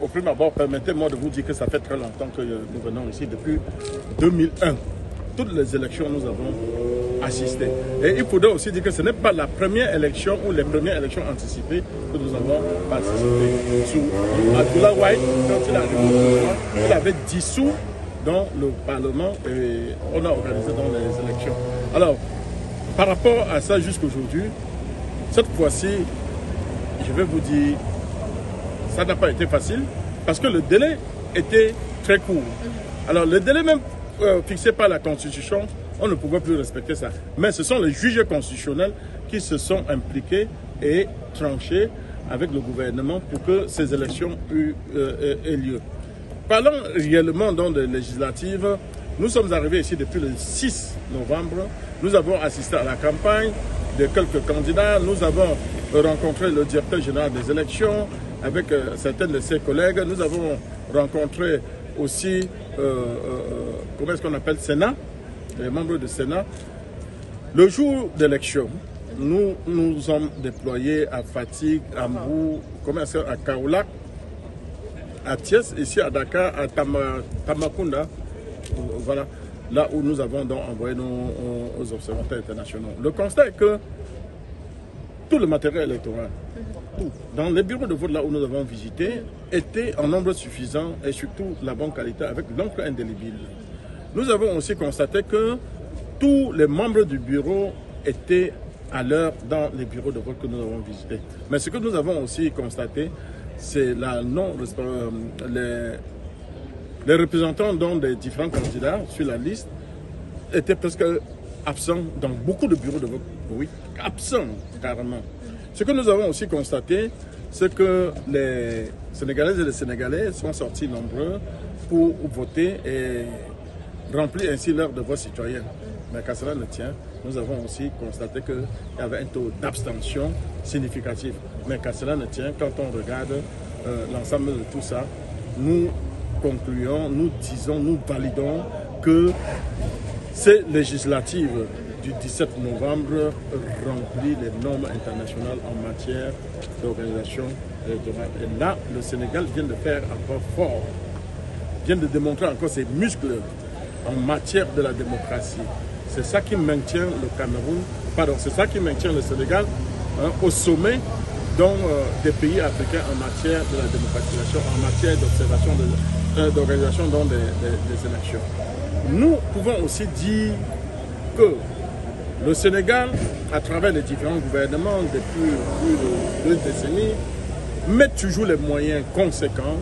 Au premier abord, permettez-moi de vous dire que ça fait très longtemps que nous venons ici, depuis 2001. Toutes les élections, nous avons assisté. Et il faudrait aussi dire que ce n'est pas la première élection ou les premières élections anticipées que nous avons participé. Sous Abdoulaye Wade, quand il est arrivé au pouvoir, il avait dissous dans le Parlement et on a organisé dans les élections. Alors, par rapport à ça jusqu'aujourd'hui, cette fois-ci, je vais vous dire, ça n'a pas été facile parce que le délai était très court. Alors, le délai même fixé par la Constitution, on ne pouvait plus respecter ça. Mais ce sont les juges constitutionnels qui se sont impliqués et tranchés avec le gouvernement pour que ces élections aient lieu. Parlons réellement donc des législatives. Nous sommes arrivés ici depuis le 6 novembre. Nous avons assisté à la campagne de quelques candidats. Nous avons rencontré le directeur général des élections avec certains de ses collègues. Nous avons rencontré aussi, comment est-ce qu'on appelle, Sénat, les membres du Sénat. Le jour d'élection, nous nous sommes déployés à Fatigue, à Mbou, à Kaolack, à Thiès, ici à Dakar, à Tambacounda, voilà, là où nous avons donc envoyé nos observateurs internationaux. Le constat est que tout le matériel électoral, tout, dans les bureaux de vote là où nous avons visité, était en nombre suffisant et surtout la bonne qualité avec l'encre indélébile. Nous avons aussi constaté que tous les membres du bureau étaient à l'heure dans les bureaux de vote que nous avons visités. Mais ce que nous avons aussi constaté, c'est les représentants des différents candidats sur la liste étaient presque absents dans beaucoup de bureaux de vote. Oui, absents carrément. Ce que nous avons aussi constaté, c'est que les Sénégalaises et les Sénégalais sont sortis nombreux pour voter et remplir ainsi leur devoir citoyen. Mais qu'à cela ne tient, nous avons aussi constaté qu'il y avait un taux d'abstention significatif. Mais qu'à cela ne tient, quand on regarde l'ensemble de tout ça, nous concluons, nous disons, nous validons que ces législatives du 17 novembre remplissent les normes internationales en matière d'organisation électorale. Et là, le Sénégal vient de faire encore fort, vient de démontrer encore ses muscles en matière de la démocratie. C'est ça qui maintient le Cameroun, pardon, c'est ça qui maintient le Sénégal au sommet des pays africains en matière de la démocratisation, en matière d'observation, d'organisation des élections. Nous pouvons aussi dire que le Sénégal, à travers les différents gouvernements depuis plus de 2 décennies, met toujours les moyens conséquents,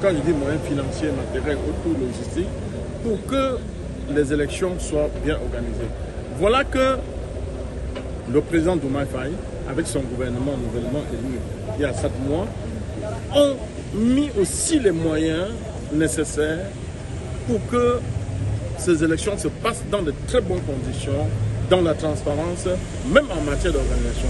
quand je dis moyens financiers, matériels, ou logistiques, pour que les élections soient bien organisées. Voilà que le président Diomaye Faye, avec son gouvernement nouvellement élu il y a 7 mois, ont mis aussi les moyens nécessaires pour que ces élections se passent dans de très bonnes conditions, dans la transparence, même en matière d'organisation.